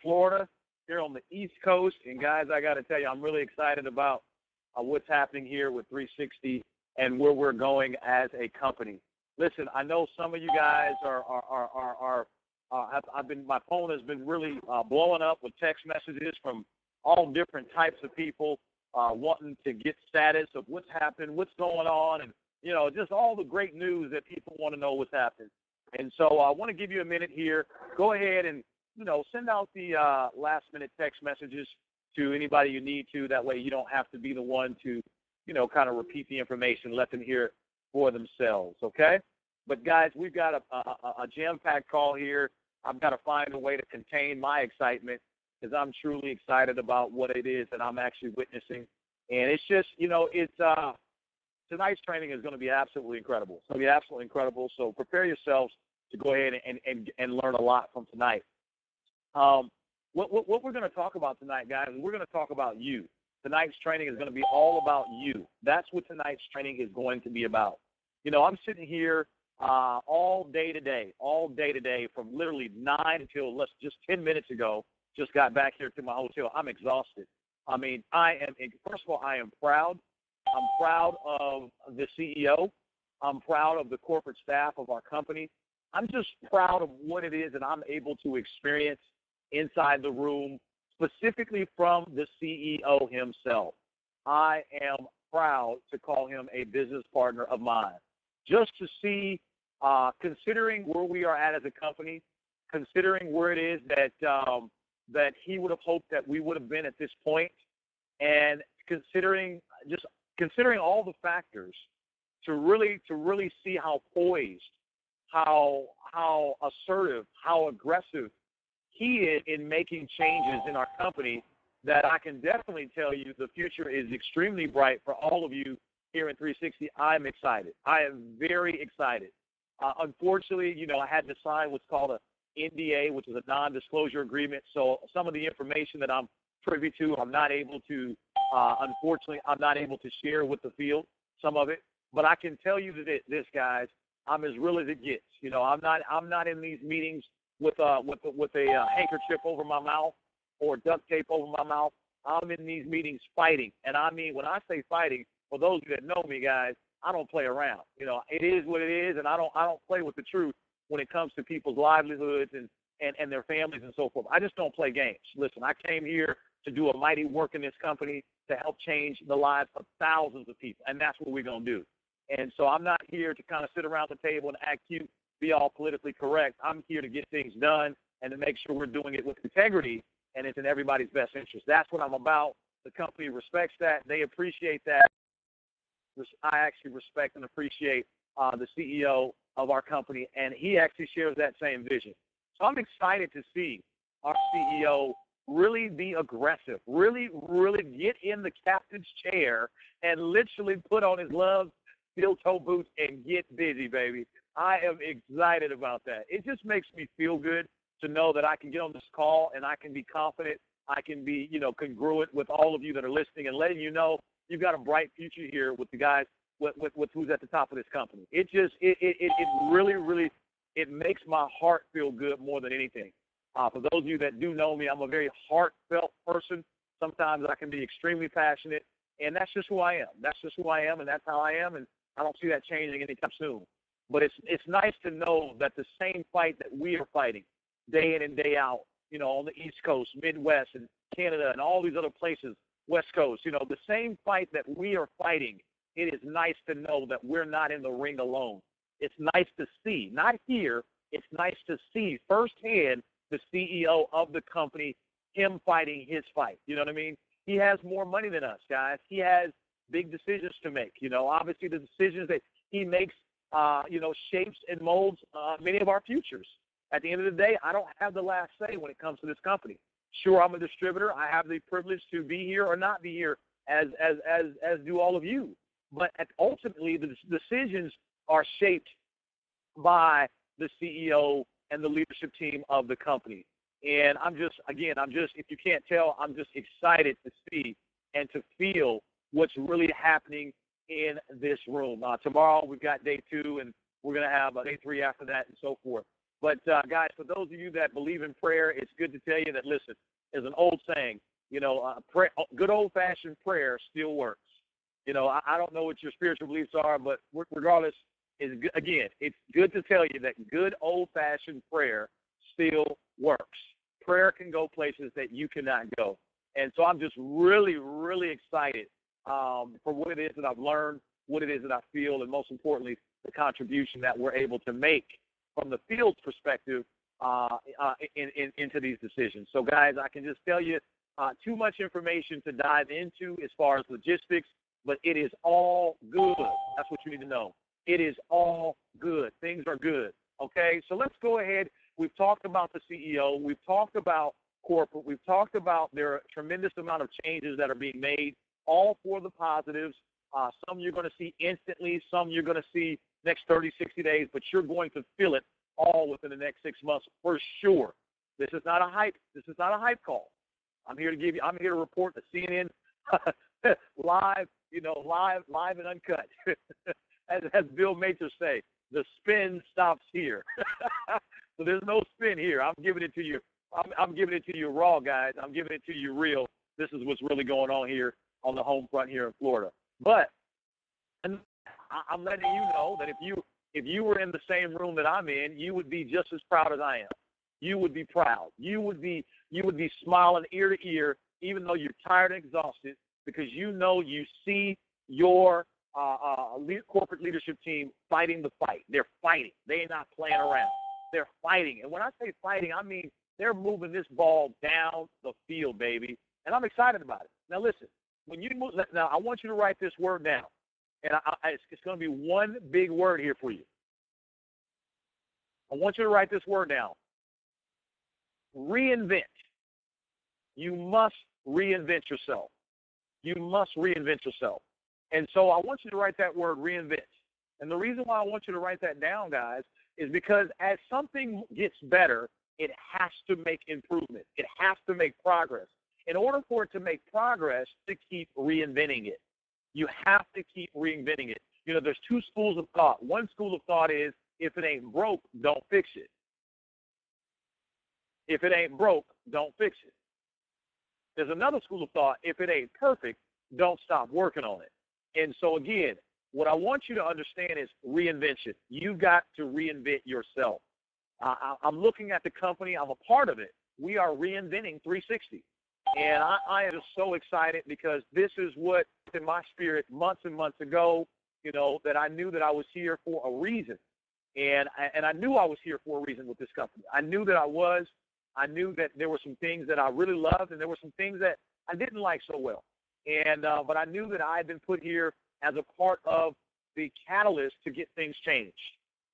Florida, here on the East Coast. And, guys, I got to tell you, I'm really excited about what's happening here with 360 and where we're going as a company. Listen, I know some of you guys my phone has been really blowing up with text messages from all different types of people wanting to get status of what's happening, what's going on, and, you know, just all the great news that people want to know what's happening. And so I want to give you a minute here. Go ahead and, you know, send out the last-minute text messages to anybody you need to. That way you don't have to be the one to, you know, kind of repeat the information. Let them hear it for themselves, okay? But, guys, we've got a jam-packed call here. I've got to find a way to contain my excitement because I'm truly excited about what it is that I'm actually witnessing. And it's just, you know, tonight's training is going to be absolutely incredible. It's going to be absolutely incredible. So prepare yourselves to go ahead and learn a lot from tonight. What we're going to talk about tonight, guys, we're going to talk about you. Tonight's training is going to be all about you. That's what tonight's training is going to be about. You know, I'm sitting here all day today, from literally 9 until just 10 minutes ago, just got back here to my hotel. I'm exhausted. I mean, first of all, I am proud. I'm proud of the CEO. I'm proud of the corporate staff of our company. I'm just proud of what it is that I'm able to experience inside the room, specifically from the CEO himself. I am proud to call him a business partner of mine. Just to see, considering where we are at as a company, considering where it is that he would have hoped that we would have been at this point, and considering all the factors, to really see how poised, how assertive, how aggressive he is in making changes in our company, that I can definitely tell you the future is extremely bright for all of you here in 360. I'm excited. I am very excited. Unfortunately, you know, I had to sign what's called a NDA, which is a non-disclosure agreement. So some of the information that I'm privy to, I'm not able to, unfortunately, I'm not able to share with the field, some of it. But I can tell you that this, guys, I'm as real as it gets. You know, I'm not in these meetings with a handkerchief over my mouth or duct tape over my mouth. I'm in these meetings fighting. And I mean, when I say fighting, for those of you that know me, guys, I don't play around. You know, it is what it is, and I don't play with the truth when it comes to people's livelihoods and their families and so forth. I just don't play games. Listen, I came here to do a mighty work in this company to help change the lives of thousands of people, and that's what we're going to do. And so I'm not here to kind of sit around the table and act cute, be all politically correct. I'm here to get things done and to make sure we're doing it with integrity, and it's in everybody's best interest. That's what I'm about. The company respects that. They appreciate that. I actually respect and appreciate the CEO of our company, and he actually shares that same vision. So I'm excited to see our CEO really be aggressive, really get in the captain's chair and literally put on his gloves, steel-toe boots, and get busy, baby. I am excited about that. It just makes me feel good to know that I can get on this call and I can be confident. I can be, you know, congruent with all of you that are listening and letting you know you've got a bright future here with the guys, with who's at the top of this company. It really makes my heart feel good more than anything. For those of you that do know me, I'm a very heartfelt person. Sometimes I can be extremely passionate, and that's just who I am. That's just who I am, and that's how I am, and I don't see that changing anytime soon. But it's nice to know that the same fight that we are fighting day in and day out, you know, on the East Coast, Midwest, and Canada, and all these other places, West Coast, you know, the same fight that we are fighting, it is nice to know that we're not in the ring alone. It's nice to see, not hear, it's nice to see firsthand the CEO of the company, him fighting his fight. You know what I mean? He has more money than us, guys. He has big decisions to make. You know, obviously the decisions that he makes, you know, shapes and molds many of our futures. At the end of the day, I don't have the last say when it comes to this company. Sure, I'm a distributor. I have the privilege to be here or not be here, as do all of you. But ultimately, the decisions are shaped by the CEO and the leadership team of the company. And I'm just, if you can't tell, I'm just excited to see and to feel what's really happening in this room. Tomorrow we've got day 2, and we're going to have day 3 after that and so forth. But, guys, for those of you that believe in prayer, it's good to tell you that, listen, there's an old saying, good old-fashioned prayer still works. I don't know what your spiritual beliefs are, but regardless, again, it's good to tell you that good old-fashioned prayer still works. Prayer can go places that you cannot go. And so I'm just really, really excited for what it is that I've learned, what it is that I feel, and most importantly, the contribution that we're able to make from the field's perspective into these decisions. So, guys, I can just tell you too much information to dive into as far as logistics, but it is all good. That's what you need to know. It is all good. Things are good. Okay, so let's go ahead. We've talked about the CEO. We've talked about corporate. We've talked about their tremendous amount of changes that are being made, all for the positives. Some you're going to see instantly. Some you're going to see next 30, 60 days, but you're going to feel it all within the next 6 months for sure. This is not a hype. This is not a hype call. I'm here to report the CNN live, live and uncut. as Bill Mater say, the spin stops here. So there's no spin here. I'm giving it to you. I'm giving it to you raw, guys. I'm giving it to you real. This is what's really going on here on the home front here in Florida. But I'm letting you know that if you were in the same room that I'm in, you would be just as proud as I am. You would be proud. You would be smiling ear to ear, even though you're tired and exhausted, because you see your corporate leadership team fighting the fight. They're fighting. They're not playing around. They're fighting. And when I say fighting, I mean they're moving this ball down the field, baby. And I'm excited about it. Now, listen, when you move, now I want you to write this word down. And it's going to be one big word here for you. I want you to write this word down. Reinvent. You must reinvent yourself. You must reinvent yourself. And so I want you to write that word, reinvent. And the reason why I want you to write that down, guys, is because as something gets better, it has to make improvement. It has to make progress. In order for it to make progress, to keep reinventing it. You have to keep reinventing it. There's two schools of thought. One school of thought is, if it ain't broke, don't fix it. If it ain't broke, don't fix it. There's another school of thought, if it ain't perfect, don't stop working on it. And so, again, what I want you to understand is reinvention. You've got to reinvent yourself. I'm looking at the company. I'm a part of it. We are reinventing 360. And I am just so excited because this is what, in my spirit, months and months ago, that I knew that I was here for a reason. And I knew I was here for a reason with this company. I knew that I was. I knew that there were some things that I really loved, and there were some things that I didn't like so well. And but I knew that I had been put here as a part of the catalyst to get things changed.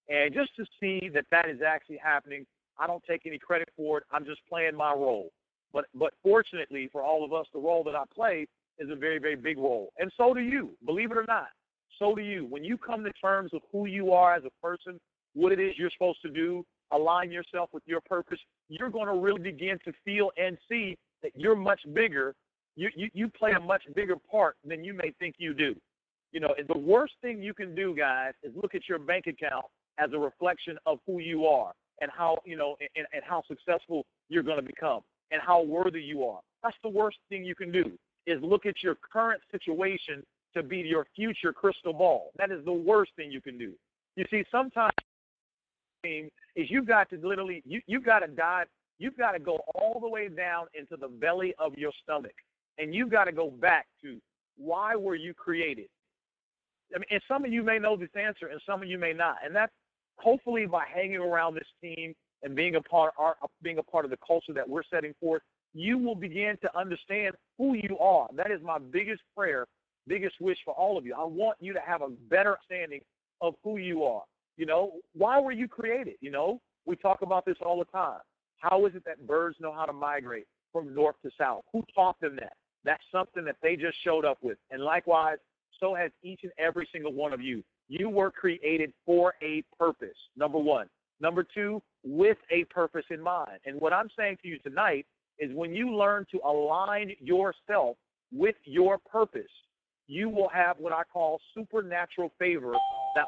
And just to see that is actually happening, I don't take any credit for it. I'm just playing my role. But fortunately for all of us, the role that I play is a very, very big role. And so do you, believe it or not. So do you. When you come to terms of who you are as a person, what it is you're supposed to do, align yourself with your purpose, you're going to really begin to feel and see that you're much bigger. You play a much bigger part than you may think you do. And the worst thing you can do, guys, is look at your bank account as a reflection of who you are and how, and how successful you're going to become and how worthy you are. That's the worst thing you can do, is look at your current situation to be your future crystal ball. That is the worst thing you can do. You see, sometimes is you've got to literally, you've got to dive, you've got to go all the way down into the belly of your stomach, and you've got to go back to why were you created? I mean, and some of you may know this answer, and some of you may not. And that's hopefully by hanging around this team and being a part of the culture that we're setting forth, you will begin to understand who you are. That is my biggest prayer, biggest wish for all of you. I want you to have a better understanding of who you are. Why were you created? We talk about this all the time. How is it that birds know how to migrate from north to south? Who taught them that? That's something that they just showed up with. And likewise, so has each and every single one of you. You were created for a purpose, number one. Number two, with a purpose in mind. And what I'm saying to you tonight is when you learn to align yourself with your purpose, you will have what I call supernatural favor that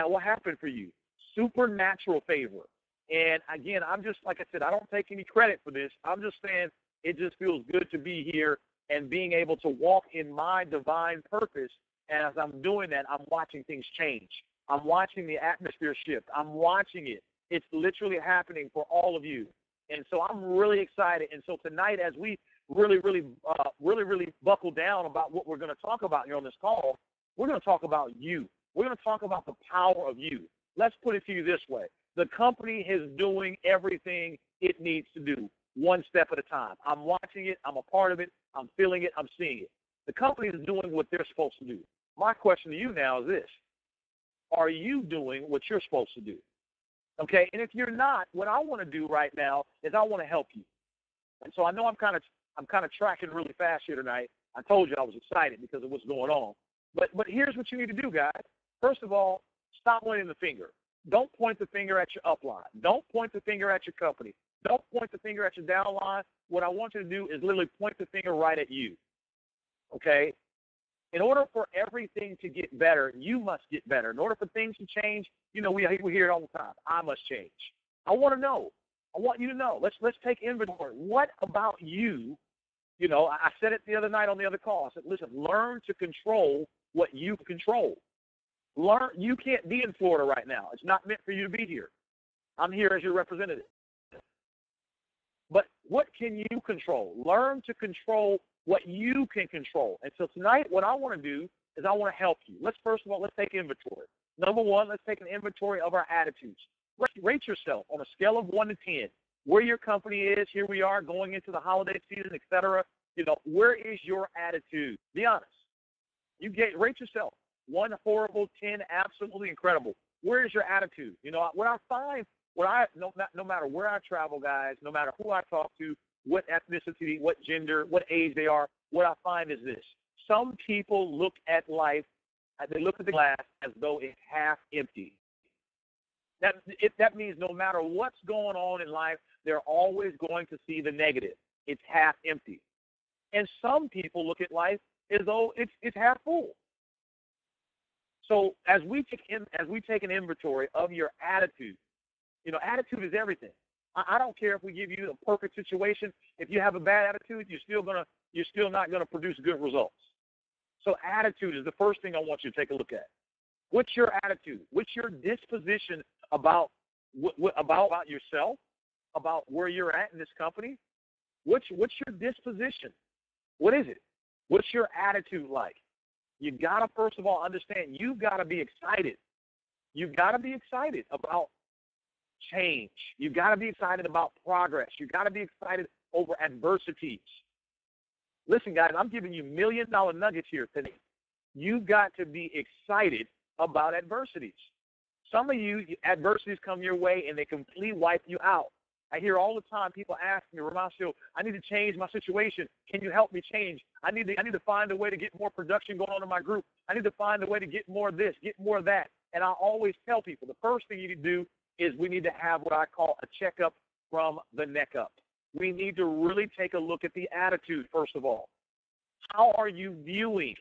will happen for you. Supernatural favor. And again, I'm just, like I said, I don't take any credit for this. I'm just saying it just feels good to be here and being able to walk in my divine purpose. And as I'm doing that, I'm watching things change. I'm watching the atmosphere shift. I'm watching it. It's literally happening for all of you. And so I'm really excited. And so tonight, as we really buckle down about what we're going to talk about here on this call, we're going to talk about you. We're going to talk about the power of you. Let's put it to you this way. The company is doing everything it needs to do, one step at a time. I'm watching it. I'm a part of it. I'm feeling it. I'm seeing it. The company is doing what they're supposed to do. My question to you now is this. Are you doing what you're supposed to do? Okay, and if you're not, what I want to do right now is I want to help you. And so I know I'm kind of tracking really fast here tonight. I told you I was excited because of what's going on. But here's what you need to do, guys. First of all, stop pointing the finger. Don't point the finger at your upline. Don't point the finger at your company. Don't point the finger at your downline. What I want you to do is literally point the finger right at you. Okay? In order for everything to get better, you must get better. In order for things to change, you know, we hear it all the time. I must change. I want to know. I want you to know. Let's take inventory. What about you? You know, I said it the other night on the other call. I said, listen, learn to control what you control. Learn. You can't be in Florida right now. It's not meant for you to be here. I'm here as your representative. But what can you control? Learn to control what you can control. And so tonight, what I want to do is I want to help you. First of all, let's take inventory. Number one, let's take an inventory of our attitudes. Rate yourself on a scale of 1 to 10. Where your company is, here we are going into the holiday season, et cetera. You know, where is your attitude? Be honest. Rate yourself. 1, horrible, 10, absolutely incredible. Where is your attitude? You know, what I find, no matter where I travel, guys, no matter who I talk to, what ethnicity, what gender, what age they are, what I find is this. Some people look at life, they look at the glass as though it's half empty. That means no matter what's going on in life, they're always going to see the negative. It's half empty. And some people look at life as though it's half full. So as we take an inventory of your attitude, you know, attitude is everything. I don't care if we give you a perfect situation. If you have a bad attitude, you're still not going to produce good results. So attitude is the first thing I want you to take a look at. What's your attitude? What's your disposition about yourself, about where you're at in this company? What's your disposition? What is it? What's your attitude like? You got to, first of all, understand you've got to be excited. You've got to be excited about change. You've got to be excited about progress. You've got to be excited over adversities. Listen, guys, I'm giving you $1 million nuggets here today. You've got to be excited about adversities. Some of you, adversities come your way and they completely wipe you out. I hear all the time people ask me, Ramasio, I need to change my situation. Can you help me change? I need to find a way to get more production going on in my group. I need to find a way to get more of this, get more of that. And I always tell people the first thing you need to do is we need to have what I call a checkup from the neck up. We need to really take a look at the attitude, first of all. How are you viewing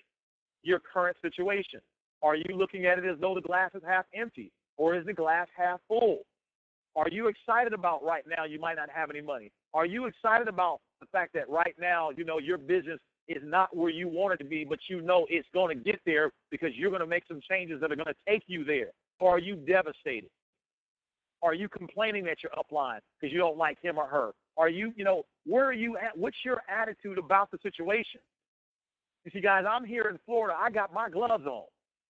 your current situation? Are you looking at it as though the glass is half empty, or is the glass half full? Are you excited about right now you might not have any money? Are you excited about the fact that right now, you know, your business is not where you want it to be, but you know it's going to get there because you're going to make some changes that are going to take you there? Or are you devastated? Are you complaining at your upline because you don't like him or her? Are you, where are you at? What's your attitude about the situation? You see, guys, I'm here in Florida. I got my gloves on.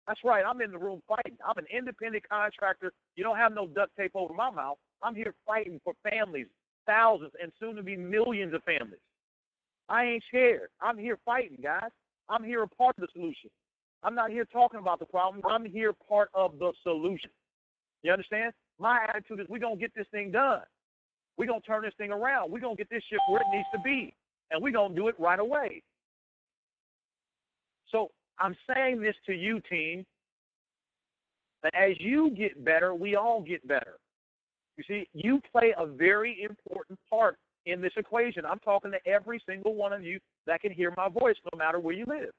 That's right. I'm in the room fighting. I'm an independent contractor. You don't have no duct tape over my mouth. I'm here fighting for families, thousands, and soon to be millions of families. I ain't scared. I'm here fighting, guys. I'm here a part of the solution. I'm not here talking about the problem. I'm here part of the solution. You understand? My attitude is we're going to get this thing done. We're going to turn this thing around. We're going to get this ship where it needs to be, and we're going to do it right away. So I'm saying this to you, team, that as you get better, we all get better. You see, you play a very important part in this equation. I'm talking to every single one of you that can hear my voice, no matter where you live.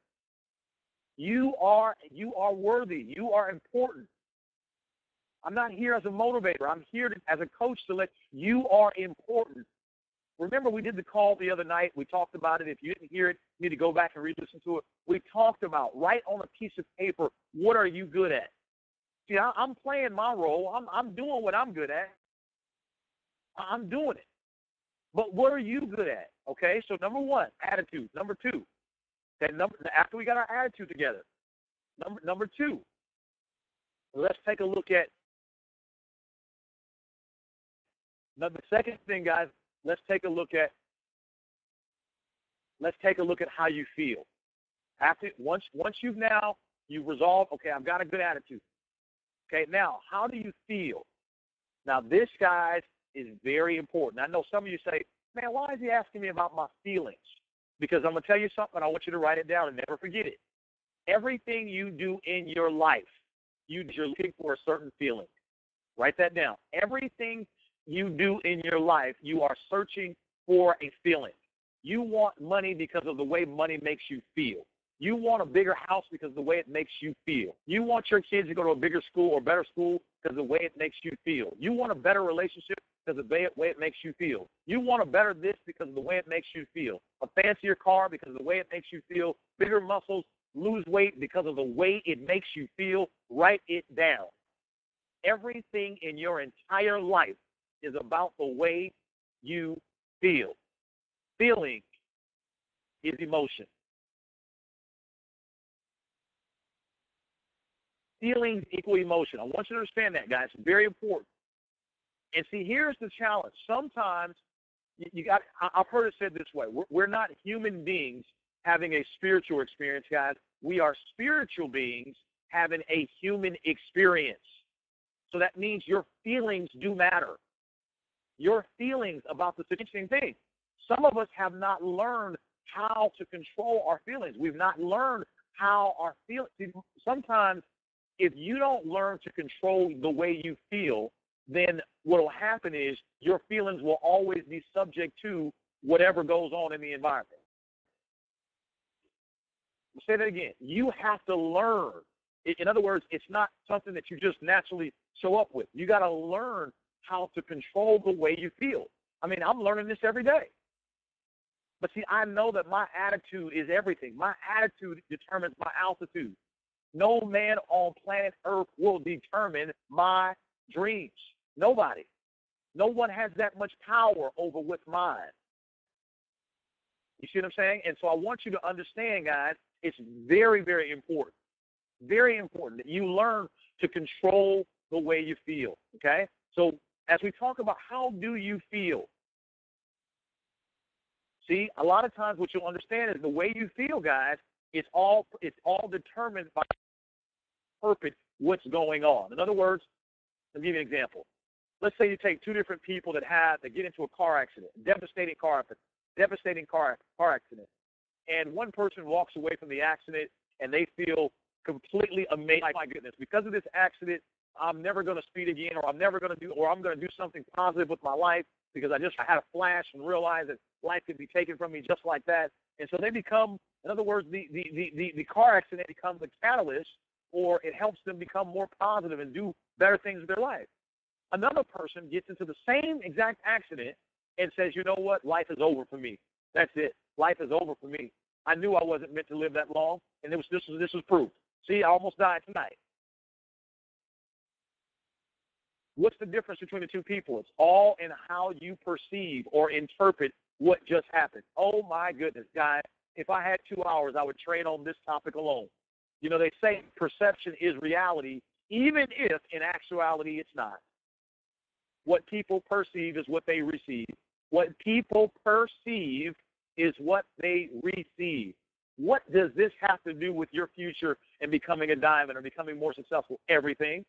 You are worthy. You are important. I'm not here as a motivator. I'm here as a coach to let you are important. Remember, we did the call the other night. We talked about it. If you didn't hear it, you need to go back and re-listen to it. We talked about, write on a piece of paper, what are you good at? See, I'm playing my role. I'm doing what I'm good at. I'm doing it. But what are you good at? Okay, so number one, attitude. Number two, after we got our attitude together, number two, let's take a look at the second thing, guys. Let's take a look at how you feel. Once you've resolved, okay, I've got a good attitude. Okay, now how do you feel? Now this, guys, is very important. I know some of you say, man, why is he asking me about my feelings? Because I'm going to tell you something. I want you to write it down and never forget it. Everything you do in your life, you're looking for a certain feeling. Write that down. Everything you do in your life, you are searching for a feeling. You want money because of the way money makes you feel. You want a bigger house because of the way it makes you feel. You want your kids to go to a bigger school or better school because of the way it makes you feel. You want a better relationship because of the way it makes you feel. You want a better this because of the way it makes you feel. A fancier car because of the way it makes you feel. Bigger muscles, lose weight because of the way it makes you feel. Write it down. Everything in your entire life is about the way you feel. Feeling is emotion. Feelings equal emotion. I want you to understand that, guys. It's very important. And see, here's the challenge. Sometimes I've heard it said this way. We're not human beings having a spiritual experience, guys. We are spiritual beings having a human experience. So that means your feelings do matter. Your feelings about the interesting thing. Some of us have not learned how to control our feelings. We've not learned how our feelings. Sometimes, if you don't learn to control the way you feel, then what will happen is your feelings will always be subject to whatever goes on in the environment. I'll say that again. You have to learn. In other words, it's not something that you just naturally show up with. You got to learn how to control the way you feel. I mean, I'm learning this every day. But see, I know that my attitude is everything. My attitude determines my altitude. No man on planet Earth will determine my dreams. Nobody. No one has that much power over what's mine. You see what I'm saying? And so I want you to understand, guys, it's very, very important that you learn to control the way you feel, okay? So as we talk about how do you feel, see, a lot of times what you'll understand is the way you feel, guys, it's all determined by purpose what's going on. In other words, let me give you an example. Let's say you take two different people that get into a car accident, devastating car accident, and one person walks away from the accident and they feel completely amazed. Like, my goodness, because of this accident, I'm never going to speed again, or I'm going to do something positive with my life because I had a flash and realized that life could be taken from me just like that. And so they become, in other words, the car accident becomes a catalyst, or it helps them become more positive and do better things with their life. Another person gets into the same exact accident and says, you know what, life is over for me. That's it. Life is over for me. I knew I wasn't meant to live that long, and this was proof. See, I almost died tonight. What's the difference between the two people? It's all in how you perceive or interpret what just happened. Oh, my goodness, guys. If I had 2 hours, I would trade on this topic alone. You know, they say perception is reality, even if in actuality it's not. What people perceive is what they receive. What people perceive is what they receive. What does this have to do with your future and becoming a diamond or becoming more successful? Everything.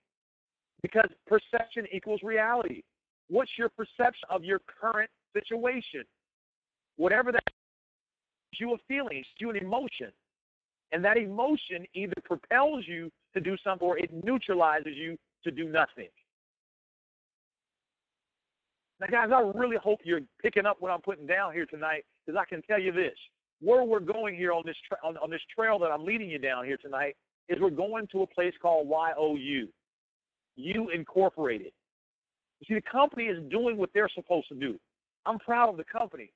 Because perception equals reality. What's your perception of your current situation? Whatever that is, you a feeling, you an emotion. And that emotion either propels you to do something or it neutralizes you to do nothing. Now, guys, I really hope you're picking up what I'm putting down here tonight, because I can tell you this. Where we're going here on this on this trail that I'm leading you down here tonight is we're going to a place called YOU. you Incorporated. You see, the company is doing what they're supposed to do. I'm proud of the company,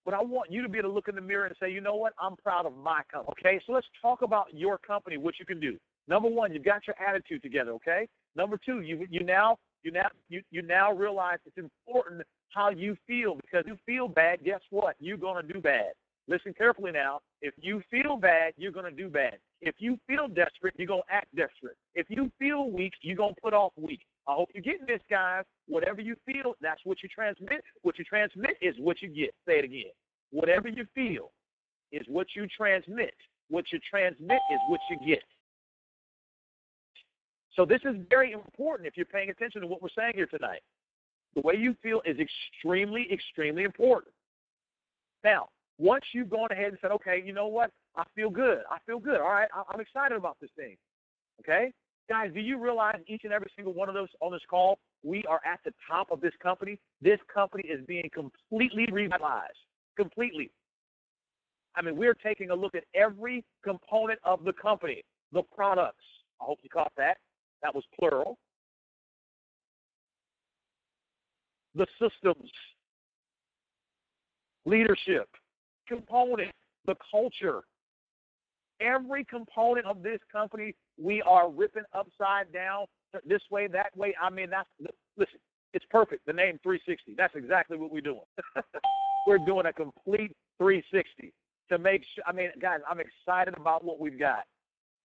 but I want you to be able to look in the mirror and say, you know what, I'm proud of my company. Okay, so let's talk about your company, what you can do. Number one, you've got your attitude together, okay? Number two, you now realize it's important how you feel, because if you feel bad, guess what? You're going to do bad. Listen carefully now. If you feel bad, you're going to do bad. If you feel desperate, you're going to act desperate. If you feel weak, you're going to put off weak. I hope you're getting this, guys. Whatever you feel, that's what you transmit. What you transmit is what you get. Say it again. Whatever you feel is what you transmit. What you transmit is what you get. So this is very important if you're paying attention to what we're saying here tonight. The way you feel is extremely, extremely important. Now, once you've gone ahead and said, okay, you know what? I feel good. I feel good. All right, I'm excited about this thing. Okay? Guys, do you realize each and every single one of those on this call, we are at the top of this company? This company is being completely revitalized. Completely. I mean, we're taking a look at every component of the company, the products. I hope you caught that. That was plural. The systems, leadership, component, the culture. Every component of this company, we are ripping upside down, this way, that way. I mean, listen, it's perfect. The name 360, that's exactly what we're doing. We're doing a complete 360 to make sure. I mean, guys, I'm excited about what we've got,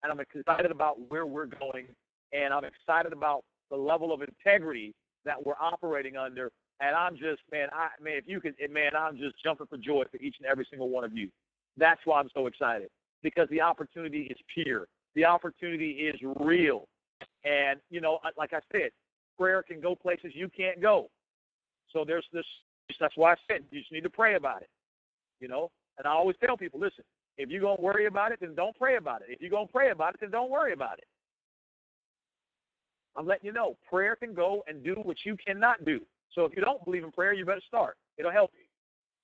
and I'm excited about where we're going, and I'm excited about the level of integrity that we're operating under. And I'm just, I'm just jumping for joy for each and every single one of you. That's why I'm so excited, because the opportunity is pure. The opportunity is real. And, you know, like I said, prayer can go places you can't go. So there's this, that's why I said you just need to pray about it, you know. And I always tell people, listen, if you're going to worry about it, then don't pray about it. If you're going to pray about it, then don't worry about it. I'm letting you know, prayer can go and do what you cannot do. So if you don't believe in prayer, you better start. It'll help you.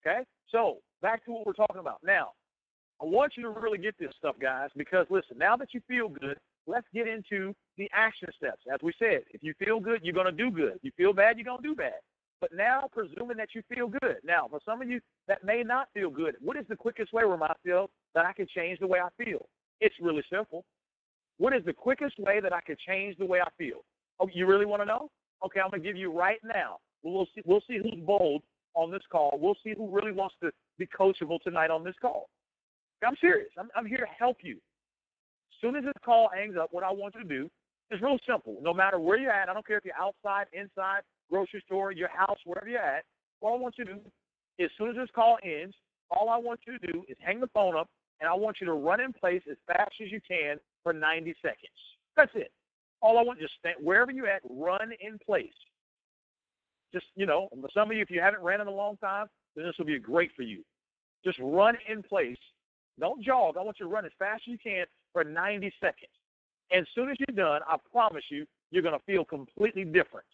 Okay? So back to what we're talking about. Now, I want you to really get this stuff, guys, because, listen, now that you feel good, let's get into the action steps. As we said, if you feel good, you're going to do good. If you feel bad, you're going to do bad. But now, presuming that you feel good. Now, for some of you that may not feel good, what is the quickest way, Ramasio, that I can change the way I feel? It's really simple. What is the quickest way that I can change the way I feel? Oh, you really want to know? Okay, I'm going to give you right now. We'll see who's bold on this call. We'll see who really wants to be coachable tonight on this call. I'm serious. I'm here to help you. As soon as this call hangs up, what I want you to do is real simple. No matter where you're at, I don't care if you're outside, inside, grocery store, your house, wherever you're at, what I want you to do is, as soon as this call ends, all I want you to do is hang the phone up, and I want you to run in place as fast as you can for 90 seconds. That's it. All I want, just stand wherever you're at, run in place. Just, you know, for some of you, if you haven't ran in a long time, then this will be great for you. Just run in place. Don't jog. I want you to run as fast as you can for 90 seconds. And as soon as you're done, I promise you, you're going to feel completely different.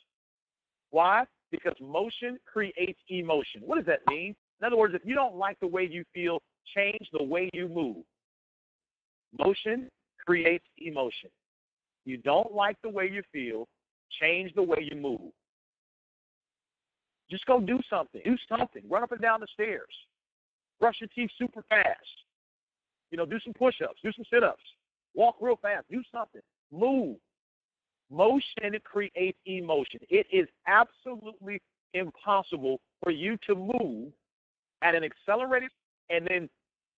Why? Because motion creates emotion. What does that mean? In other words, if you don't like the way you feel, change the way you move. Motion creates emotion. You don't like the way you feel, change the way you move. Just go do something. Do something. Run up and down the stairs. Brush your teeth super fast. You know, do some push-ups. Do some sit-ups. Walk real fast. Do something. Move. Motion creates emotion. It is absolutely impossible for you to move at an accelerated and then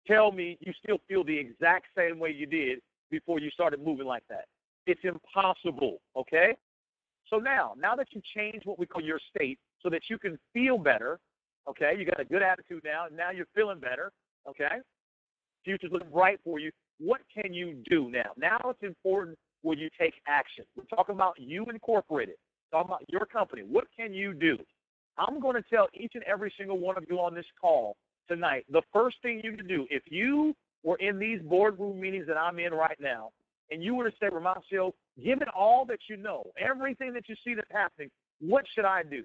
tell me you still feel the exact same way you did before you started moving like that. It's impossible, okay? So now that you change what we call your state so that you can feel better, okay, you got a good attitude now, and now you're feeling better, okay? Future's looking bright for you. What can you do now? Now it's important when you take action. We're talking about you Incorporated, talking about your company. What can you do? I'm going to tell each and every single one of you on this call tonight, the first thing you can do, if you were in these boardroom meetings that I'm in right now, and you were to say, Ramasio, given all that you know, everything that you see that's happening, what should I do?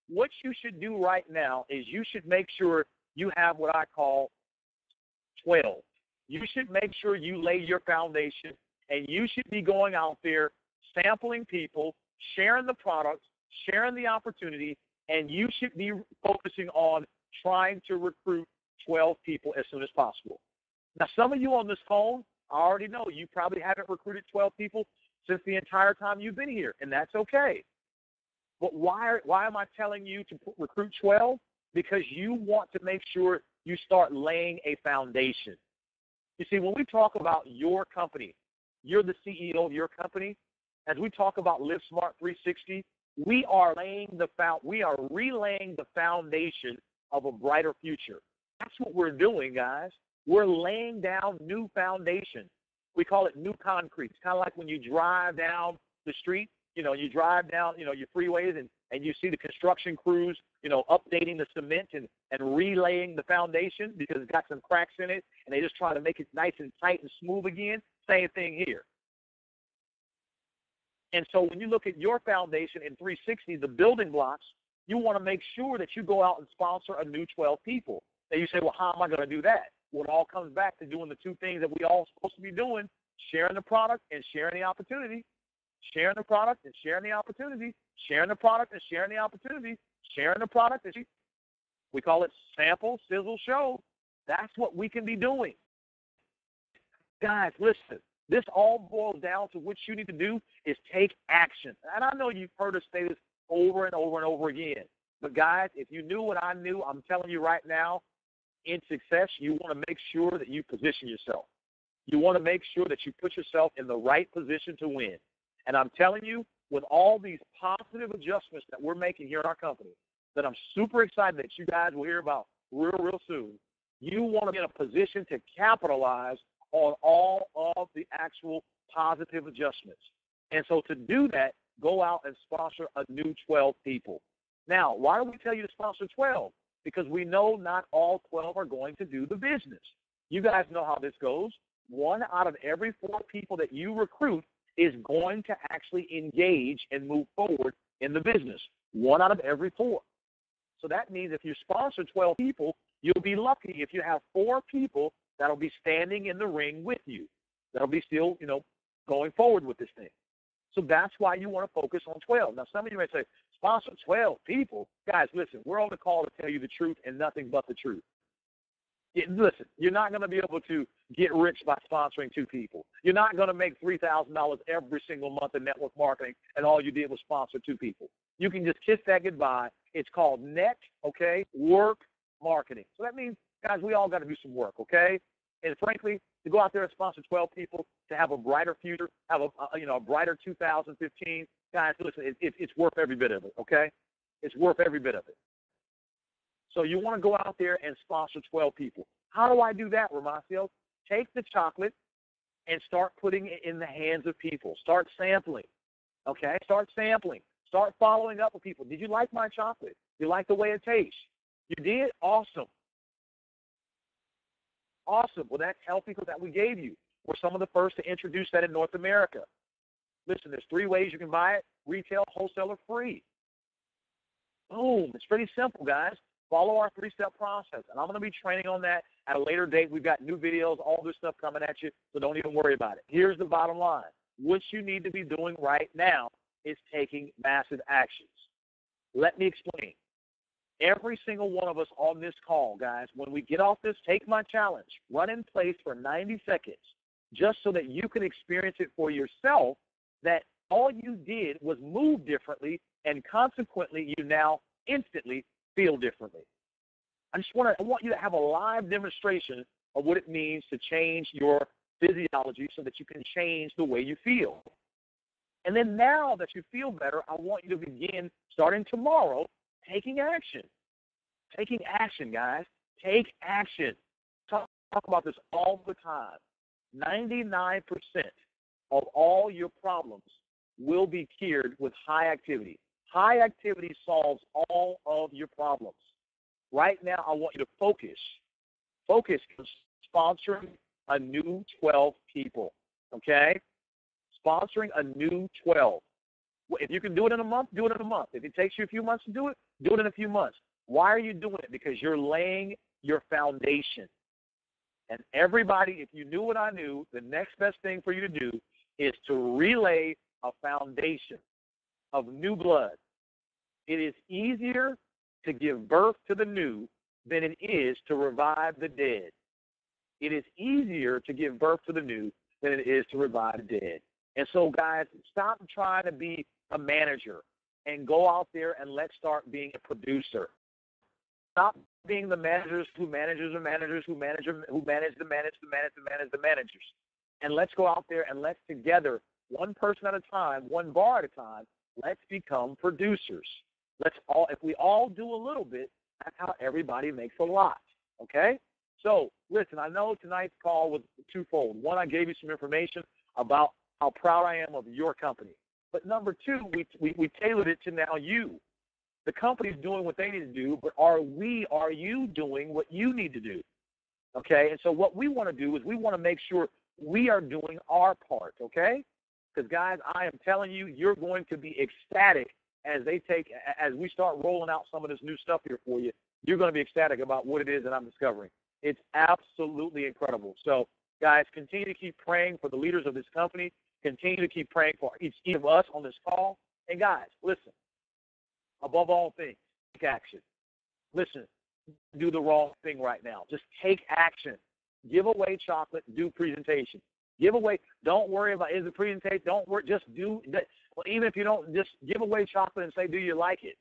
What you should do right now is you should make sure you have what I call 12. You should make sure you lay your foundation, and you should be going out there sampling people, sharing the product, sharing the opportunity, and you should be focusing on trying to recruit 12 people as soon as possible. Now, some of you on this phone, I already know you probably haven't recruited 12 people since the entire time you've been here, and that's okay. But why am I telling you to recruit 12? Because you want to make sure you start laying a foundation. You see, when we talk about your company, you're the CEO of your company. As we talk about Live Smart 360, we are relaying the foundation of a brighter future. That's what we're doing, guys. We're laying down new foundation. We call it new concrete. It's kind of like when you drive down the street, you drive down, your freeways and you see the construction crews, updating the cement and relaying the foundation because it's got some cracks in it, and they just try to make it nice and tight and smooth again. Same thing here. And so when you look at your foundation in 360, the building blocks, you want to make sure that you go out and sponsor a new 12 people. Now you say, well, how am I going to do that? Well, it all comes back to doing the two things that we all supposed to be doing, sharing the product and sharing the opportunity. Sharing the product and sharing the opportunity. Sharing the product and sharing the opportunity. Sharing the product. We call it sample, sizzle, show. That's what we can be doing. Guys, listen. This all boils down to what you need to do is take action. And I know you've heard us say this over and over and over again. But, guys, if you knew what I knew, I'm telling you right now, in success, you want to make sure that you position yourself. You want to make sure that you put yourself in the right position to win. And I'm telling you, with all these positive adjustments that we're making here in our company, that I'm super excited that you guys will hear about real soon, you want to be in a position to capitalize on all of the actual positive adjustments. And so to do that, go out and sponsor a new 12 people. Now, why do we tell you to sponsor 12? Because we know not all 12 are going to do the business. You guys know how this goes. 1 out of every 4 people that you recruit is going to actually engage and move forward in the business. 1 out of every 4. So that means if you sponsor 12 people, you'll be lucky if you have 4 people that'll be standing in the ring with you, that'll be still, going forward with this thing. So that's why you want to focus on 12. Now, some of you may say, sponsor 12 people. Guys, listen, we're on the call to tell you the truth and nothing but the truth. Listen, you're not going to be able to get rich by sponsoring 2 people. You're not going to make $3,000 every single month in network marketing, and all you did was sponsor 2 people. You can just kiss that goodbye. It's called network marketing. So that means, guys, we all got to do some work, okay? And frankly, to go out there and sponsor 12 people, to have a brighter future, have a brighter 2015, guys, listen, it's worth every bit of it, okay? It's worth every bit of it. So you want to go out there and sponsor 12 people. How do I do that, Romacio? Take the chocolate and start putting it in the hands of people. Start sampling, okay? Start sampling. Start following up with people. Did you like my chocolate? Did you like the way it tastes? You did? Awesome. Awesome. Well, that's healthy because that we gave you. We're some of the first to introduce that in North America. Listen, there's 3 ways you can buy it: retail, wholesale, or free. Boom. It's pretty simple, guys. Follow our 3-step process, and I'm going to be training on that at a later date. We've got new videos, all this stuff coming at you, so don't even worry about it. Here's the bottom line. What you need to be doing right now is taking massive actions. Let me explain. Every single one of us on this call, guys, when we get off this Take My Challenge, run in place for 90 seconds just so that you can experience it for yourself, that all you did was move differently, and consequently you now instantly feel differently. I want you to have a live demonstration of what it means to change your physiology so that you can change the way you feel. And then now that you feel better, I want you to begin, starting tomorrow, taking action. Taking action, guys. Take action. Talk about this all the time. 99% of all your problems will be cured with high activity. High activity solves all of your problems. Right now, I want you to focus. Focus on sponsoring a new 12 people, okay? Sponsoring a new 12. If you can do it in a month, do it in a month. If it takes you a few months to do it in a few months. Why are you doing it? Because you're laying your foundation. And everybody, if you knew what I knew, the next best thing for you to do is to relay a foundation. of new blood. It is easier to give birth to the new than it is to revive the dead. It is easier to give birth to the new than it is to revive the dead. And so, guys, stop trying to be a manager and go out there and let's start being a producer. Stop being the managers who manage the managers. And let's go out there and let's together, one person at a time, one bar at a time, let's become producers. If we all do a little bit, that's how everybody makes a lot. Okay? So, listen, I know tonight's call was twofold. One, I gave you some information about how proud I am of your company. But number two, we tailored it to now you. The company's doing what they need to do, but are you doing what you need to do? Okay? And so what we want to do is we want to make sure we are doing our part, okay? Because, guys, I am telling you, you're going to be ecstatic as we start rolling out some of this new stuff here for you. You're going to be ecstatic about what it is that I'm discovering. It's absolutely incredible. So, guys, continue to keep praying for the leaders of this company. Continue to keep praying for each of us on this call. And, guys, listen, above all things, take action. Listen, do the wrong thing right now. Just take action. Give away chocolate, do presentation. Give away, don't worry about, is it presentation? Don't worry, just do, well, even if you don't, just give away chocolate and say, do you like it?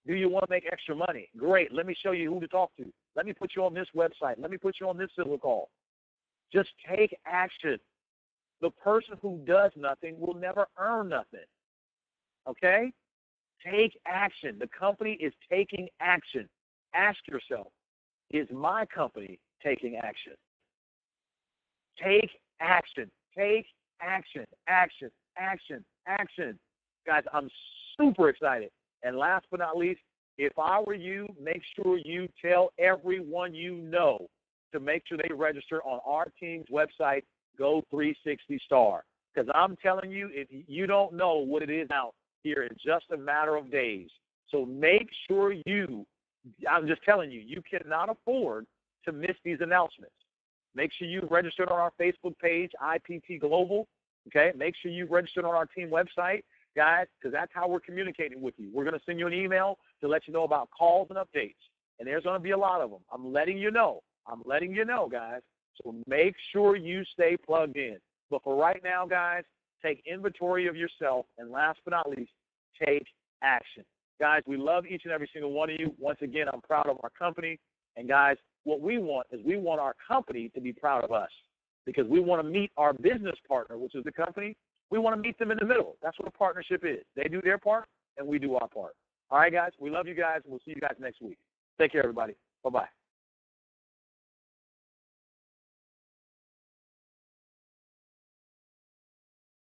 Do you want to make extra money? Great. Let me show you who to talk to. Let me put you on this website. Let me put you on this silver call. Just take action. The person who does nothing will never earn nothing. Okay? Take action. The company is taking action. Ask yourself, is my company taking action? Take action. Take action. Action. Action. Action. Guys, I'm super excited. And last but not least, if I were you, make sure you tell everyone you know to make sure they register on our team's website, Go360Star. Because I'm telling you, if you don't know what it is out here in just a matter of days. So make sure I'm just telling you, you cannot afford to miss these announcements. Make sure you registered on our Facebook page, IPT Global. Okay? Make sure you registered on our team website, guys, because that's how we're communicating with you. We're going to send you an email to let you know about calls and updates. And there's going to be a lot of them. I'm letting you know. Guys. So make sure you stay plugged in. But for right now, guys, take inventory of yourself. And last but not least, take action. Guys, we love each and every single one of you. Once again, I'm proud of our company. And, guys, what we want is we want our company to be proud of us because we want to meet our business partner, which is the company. We want to meet them in the middle. That's what a partnership is. They do their part, and we do our part. All right, guys, we love you guys, and we'll see you guys next week. Take care, everybody. Bye-bye.